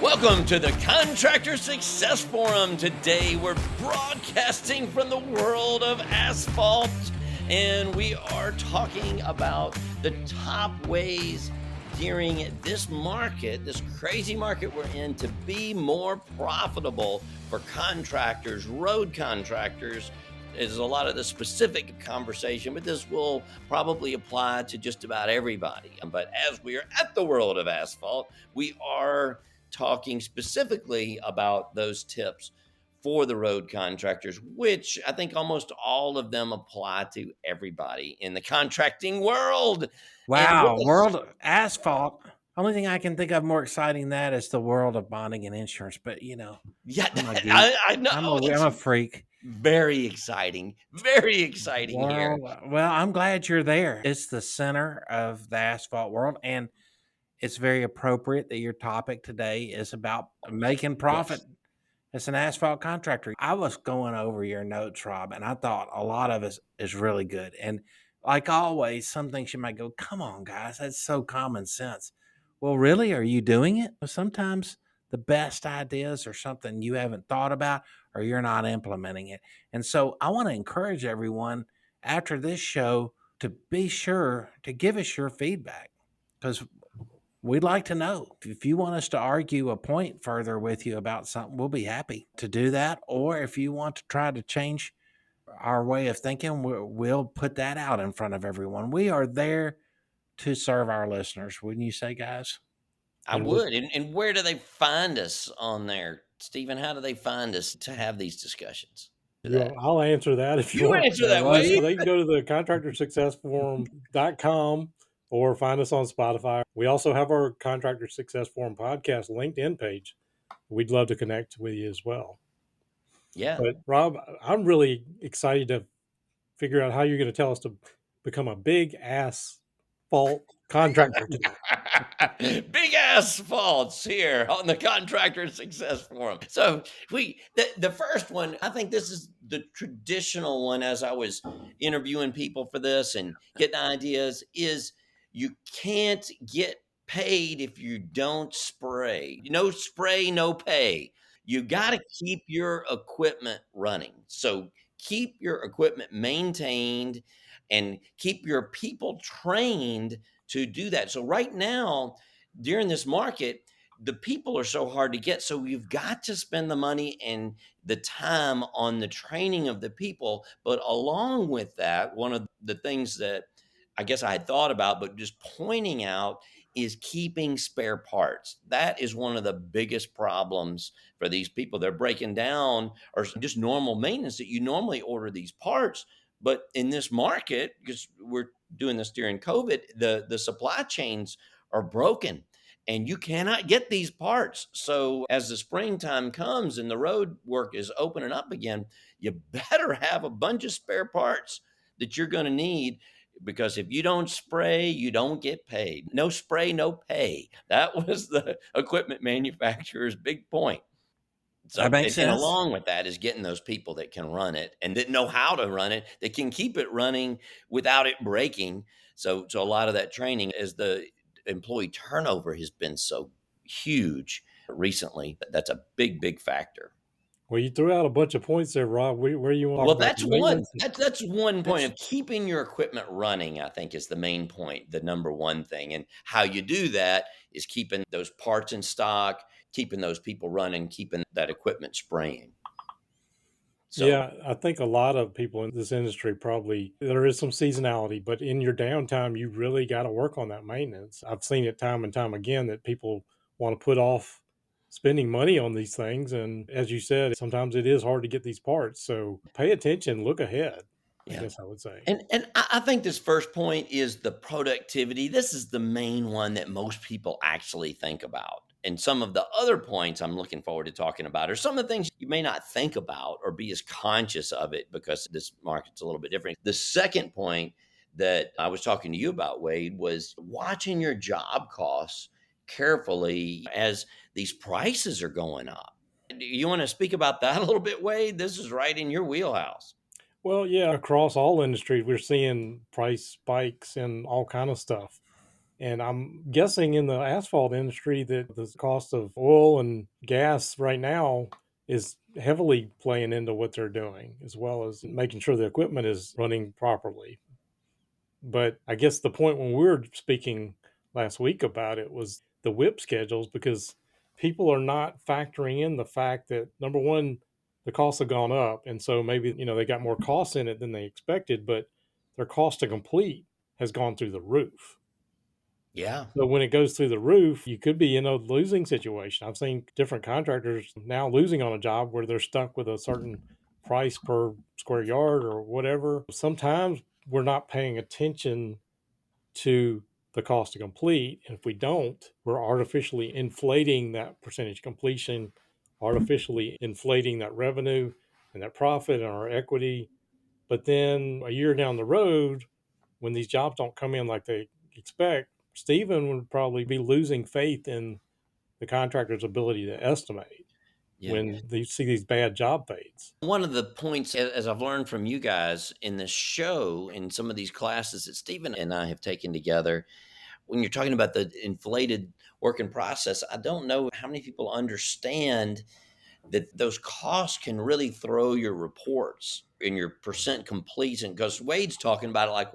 Welcome to the Contractor Success Forum. Today we're broadcasting from the World of Asphalt, and we are talking about the top ways during this market, this crazy market we're in, to be more profitable for contractors, road contractors. There's a lot of the specific conversation, but this will probably apply to just about everybody. But as we are at the World of Asphalt, we are talking specifically about those tips for the road contractors, which I think almost all of them apply to everybody in the contracting world. Wow, World of Asphalt. Only thing I can think of more exciting than that is the world of bonding and insurance. But Yeah, I'm a geek. I know. I'm a freak. Very exciting here. Well, I'm glad you're there. It's the center of the asphalt world, and it's very appropriate that your topic today is about making profit as an asphalt contractor. I was going over your notes, Rob, and I thought a lot of it is really good. And like always, some things you might go, come on, guys, that's so common sense. Well, really, are you doing it? Sometimes the best ideas are something you haven't thought about or you're not implementing it. And so I want to encourage everyone after this show to be sure to give us your feedback, because we'd like to know. If you want us to argue a point further with you about something, we'll be happy to do that. Or if you want to try to change our way of thinking, we'll put that out in front of everyone. We are there to serve our listeners, wouldn't you say, guys? I would. And where do they find us on there, Stephen? How do they find us to have these discussions? I'll answer that if you want. Answer that way. They can go to the contractorsuccessforum.com or find us on Spotify. We also have our Contractor Success Forum podcast LinkedIn page. We'd love to connect with you as well. Yeah. But Rob, I'm really excited to figure out how you're going to tell us to become a big asphalt contractor today. Big asphalts here on the Contractor Success Forum. So the first one, I think this is the traditional one as I was interviewing people for this and getting ideas, is you can't get paid if you don't spray. No spray, no pay. You got to keep your equipment running. So keep your equipment maintained and keep your people trained to do that. So right now, during this market, the people are so hard to get. So you've got to spend the money and the time on the training of the people. But along with that, one of the things that I guess I had thought about, but just pointing out, is keeping spare parts. That is one of the biggest problems for these people. They're breaking down, or just normal maintenance that you normally order these parts. But in this market, because we're doing this during COVID, the supply chains are broken and you cannot get these parts. So as the springtime comes and the road work is opening up again, you better have a bunch of spare parts that you're going to need, because if you don't spray, you don't get paid. No spray, no pay. That was the equipment manufacturer's big point. So, that makes sense. And along with that is getting those people that can run it and that know how to run it, that can keep it running without it breaking. So a lot of that training, as the employee turnover has been so huge recently, that's a big factor. Well, you threw out a bunch of points there, Rob. Where you want? Well, that's one. That's one point of keeping your equipment running, I think, is the main point, the number one thing. And how you do that is keeping those parts in stock, keeping those people running, keeping that equipment spraying. So, yeah, I think a lot of people in this industry there is some seasonality, but in your downtime, you really got to work on that maintenance. I've seen it time and time again that people want to put off spending money on these things. And as you said, sometimes it is hard to get these parts. So pay attention, look ahead, I guess I would say. And I think this first point is the productivity. This is the main one that most people actually think about. And some of the other points I'm looking forward to talking about are some of the things you may not think about or be as conscious of it, because this market's a little bit different. The second point that I was talking to you about, Wade, was watching your job costs carefully as these prices are going up. Do you want to speak about that a little bit, Wade? This is right in your wheelhouse. Well, yeah, across all industries, we're seeing price spikes and all kind of stuff. And I'm guessing in the asphalt industry that the cost of oil and gas right now is heavily playing into what they're doing, as well as making sure the equipment is running properly. But I guess the point when we were speaking last week about it was the WIP schedules, because people are not factoring in the fact that, number one, the costs have gone up. And so maybe, they got more costs in it than they expected, but their cost to complete has gone through the roof. Yeah. So when it goes through the roof, you could be in a losing situation. I've seen different contractors now losing on a job where they're stuck with a certain price per square yard or whatever. Sometimes we're not paying attention to the cost to complete. And if we don't, we're artificially inflating that percentage completion, artificially inflating that revenue and that profit and our equity. But then a year down the road, when these jobs don't come in like they expect, Stephen would probably be losing faith in the contractor's ability to estimate Yeah. when they see these bad job fades. One of the points, as I've learned from you guys in this show, in some of these classes that Stephen and I have taken together, when you're talking about the inflated work in process, I don't know how many people understand that those costs can really throw your reports and your percent completion, because Wade's talking about it like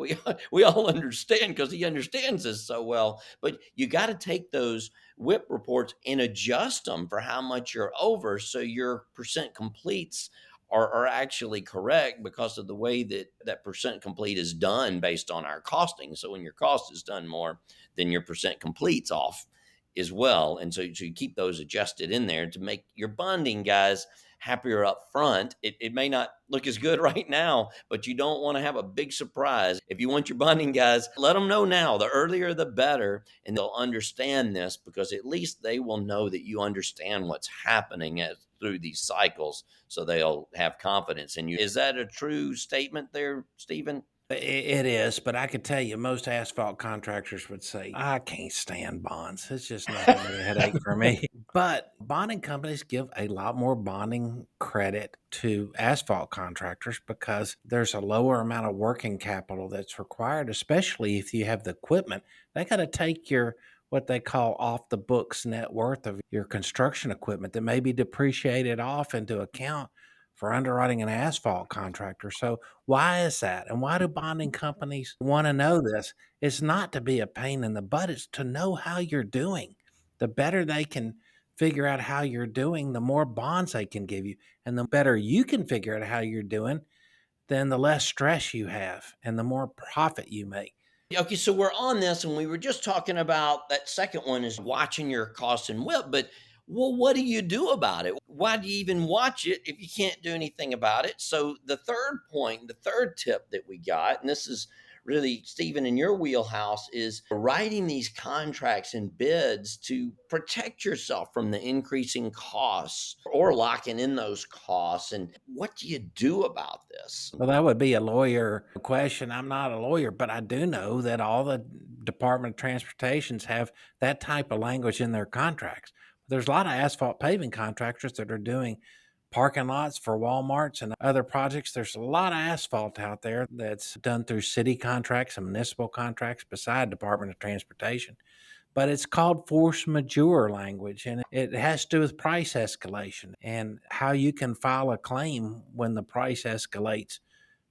we all understand, because he understands this so well. But you got to take those WIP reports and adjust them for how much you're over, so your percent completes are actually correct, because of the way that percent complete is done based on our costing. So when your cost is done more, then your percent completes off as well. And so you keep those adjusted in there to make your bonding guys happier up front. It may not look as good right now, but you don't want to have a big surprise. If you want your bonding guys, let them know now. The earlier, the better. And they'll understand this, because at least they will know that you understand what's happening through these cycles. So they'll have confidence in you. Is that a true statement there, Stephen? It is, but I could tell you most asphalt contractors would say, I can't stand bonds. It's just nothing but a headache for me. But bonding companies give a lot more bonding credit to asphalt contractors because there's a lower amount of working capital that's required, especially if you have the equipment. They got to take your what they call off the books net worth of your construction equipment that may be depreciated off into account for underwriting an asphalt contractor. So why is that? And why do bonding companies want to know this? It's not to be a pain in the butt, it's to know how you're doing. The better they can figure out how you're doing, the more bonds they can give you. And the better you can figure out how you're doing, then the less stress you have and the more profit you make. Okay, so we're on this, and we were just talking about that second one is watching your costs and WIP. But well, what do you do about it? Why do you even watch it if you can't do anything about it? So the third point, the third tip that we got, and this is really, Stephen, in your wheelhouse, is writing these contracts and bids to protect yourself from the increasing costs or locking in those costs. And what do you do about this? Well, that would be a lawyer question. I'm not a lawyer, but I do know that all the Department of Transportations have that type of language in their contracts. There's a lot of asphalt paving contractors that are doing parking lots for Walmarts and other projects. There's a lot of asphalt out there that's done through city contracts and municipal contracts beside Department of Transportation. But it's called force majeure language, and it has to do with price escalation and how you can file a claim when the price escalates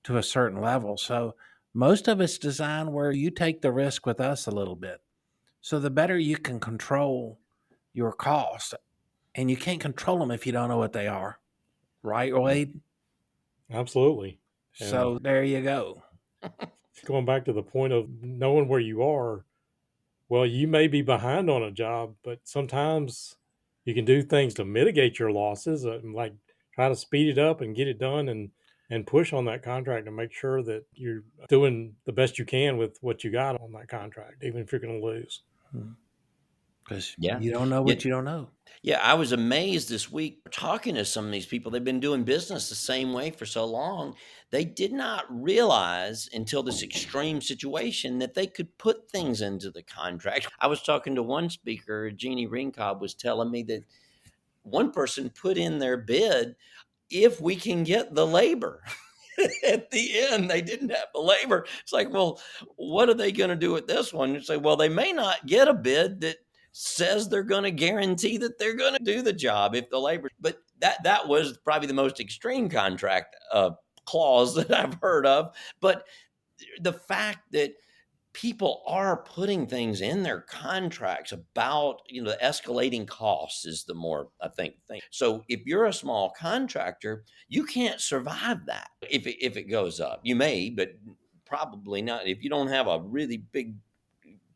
to a certain level. So most of it's designed where you take the risk with us a little bit. So the better you can control your costs, and you can't control them if you don't know what they are. Right, Wade? Absolutely. And So there you go. going back to the point of knowing where you are, well, you may be behind on a job, but sometimes you can do things to mitigate your losses, like try to speed it up and get it done, and push on that contract and make sure that you're doing the best you can with what you got on that contract, even if you're going to lose. Because Yeah. you don't know Yeah. what you don't know. Yeah, I was amazed this week talking to some of these people. They've been doing business the same way for so long. They did not realize until this extreme situation that they could put things into the contract. I was talking to one speaker, Jeannie Ringcob, was telling me that one person put in their bid, if we can get the labor. at the end, they didn't have the labor. It's like, well, what are they going to do with this one? You say, well, they may not get a bid that says they're going to guarantee that they're going to do the job if the labor. But that was probably the most extreme contract clause that I've heard of. But the fact that people are putting things in their contracts about, the escalating costs is the more, I think, thing. So if you're a small contractor, you can't survive that. If it goes up, you may, but probably not. If you don't have a really big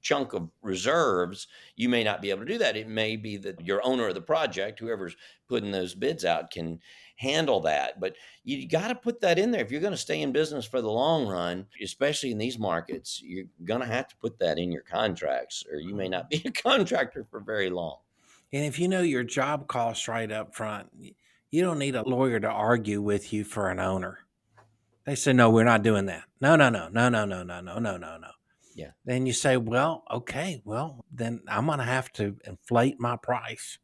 chunk of reserves, you may not be able to do that. It may be that your owner of the project, whoever's putting those bids out, can handle that. But you got to put that in there. If you're going to stay in business for the long run, especially in these markets, you're going to have to put that in your contracts, or you may not be a contractor for very long. And if you know your job costs right up front, you don't need a lawyer to argue with you for an owner. They say, no, we're not doing that. No. Yeah. Then you say, well, okay, well, then I'm going to have to inflate my price.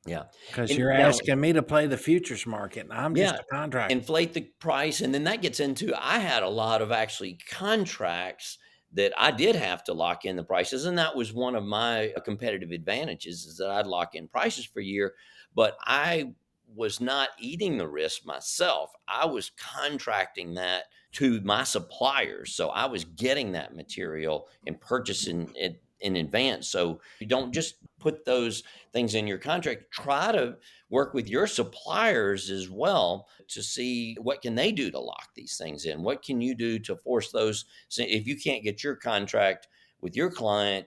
Yeah. Because And you're now, asking me to play the futures market, and I'm just yeah, a contractor. inflate the price. And then that gets into, I had a lot of actually contracts that I did have to lock in the prices. And that was one of my competitive advantages, is that I'd lock in prices for a year, but I was not eating the risk myself. I was contracting that to my suppliers. So I was getting that material and purchasing it in advance. So you don't just put those things in your contract. Try to work with your suppliers as well to see what can they do to lock these things in. What can you do to force those? If you can't get your contract with your client,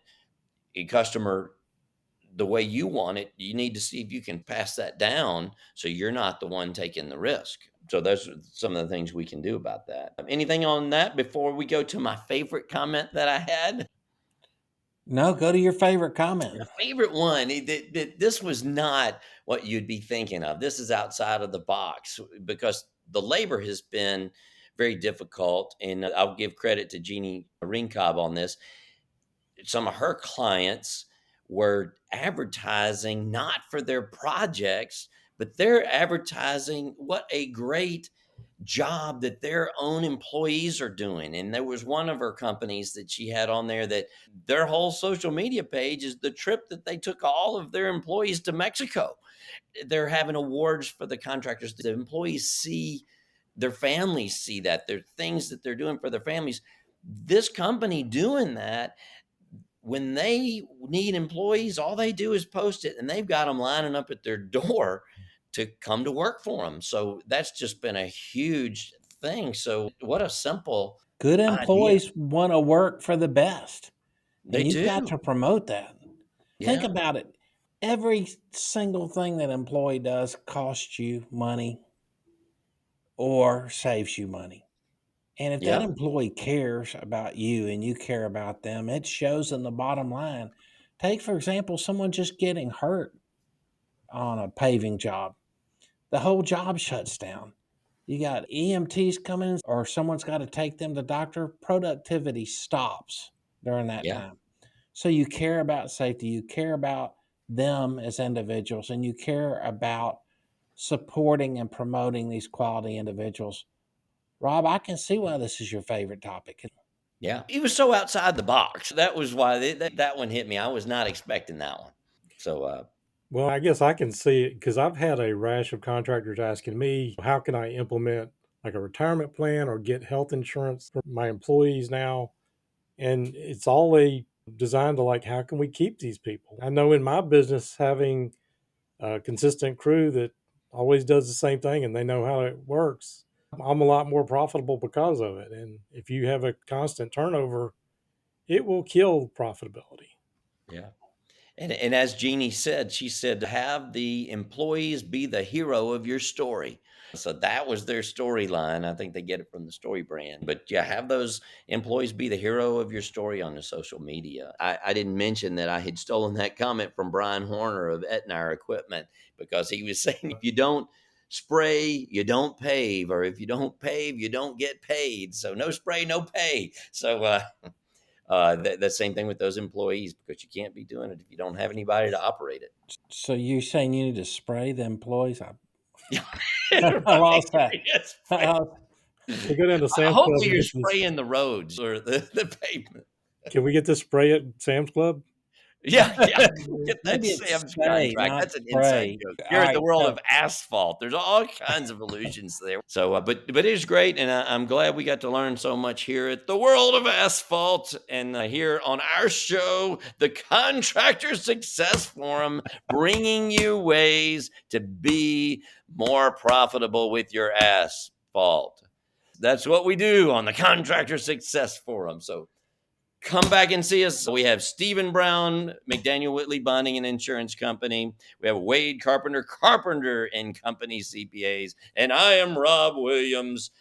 a customer, the way you want it, you need to see if you can pass that down so you're not the one taking the risk. So those are some of the things we can do about that. Anything on that before we go to my favorite comment that I had? No, go to your favorite comment. My favorite one, this was not what you'd be thinking of. This is outside of the box because the labor has been very difficult. And I'll give credit to Jeannie Ringcob on this. Some of her clients were advertising not for their projects, but they're advertising what a great job that their own employees are doing. And there was one of her companies that she had on there that their whole social media page is the trip that they took all of their employees to Mexico. They're having awards for the contractors. The employees see, their families see that. There are things that they're doing for their families. This company doing that, when they need employees, all they do is post it, and they've got them lining up at their door to come to work for them. So that's just been a huge thing. So what a simple Good idea. employees want to work for the best. They And you've got do. to promote that. Think Yeah. about it. Every single thing that an employee does costs you money or saves you money. And if that Yeah. employee cares about you and you care about them, it shows in the bottom line. Take, for example, someone just getting hurt on a paving job. The whole job shuts down. You got EMTs coming in, or someone's got to take them to doctor. Productivity stops during that Yeah. time. So you care about safety, you care about them as individuals, and you care about supporting and promoting these quality individuals. Rob, I can see why this is your favorite topic. Yeah. He was so outside the box. That was why that one hit me. I was not expecting that one. So, Well, I guess I can see it because I've had a rash of contractors asking me, how can I implement like a retirement plan or get health insurance for my employees now? And it's all designed to like, how can we keep these people? I know in my business, having a consistent crew that always does the same thing and they know how it works, I'm a lot more profitable because of it. And if you have a constant turnover, it will kill profitability. yeah. And as Jeannie said, she said, have the employees be the hero of your story. So that was their storyline. I think they get it from the story brand. But yeah, have those employees be the hero of your story on the social media. I didn't mention that I had stolen that comment from Brian Horner of Etnire Equipment, because he was saying, if you don't spray, you don't pave, or if you don't pave, you don't get paid. So no spray, no pay. So the same thing with those employees, because you can't be doing it if you don't have anybody to operate it. So you're saying you need to spray the employees? Yeah, I right. lost that. Yes, I right. lost- We go down to Sam's Club Hopefully and you're get this. spraying the roads or the pavement. Can we get this spray at Sam's Club? Yeah, yeah. Get that Maybe it's Sam's stay, contract. not That's an inside spray. joke. All You're at the right, world so of asphalt. There's all kinds of allusions there. So, but it is great, and I'm glad we got to learn so much here at the World of Asphalt, and here on our show, the Contractor Success Forum, bringing you ways to be more profitable with your asphalt. That's what we do on the Contractor Success Forum. So come back and see us. We have Stephen Brown, McDaniel Whitley Bonding and Insurance Company. We have Wade Carpenter, Carpenter and Company CPAs. And I am Rob Williams,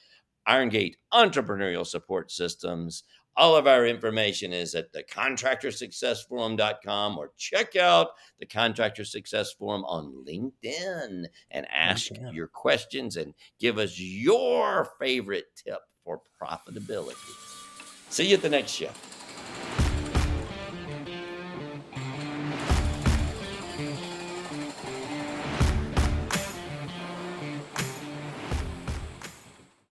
Irongate Entrepreneurial Support Systems. All of our information is at the contractorsuccessforum.com, or check out the Contractor Success Forum on LinkedIn and ask your questions and give us your favorite tip for profitability. See you at the next show.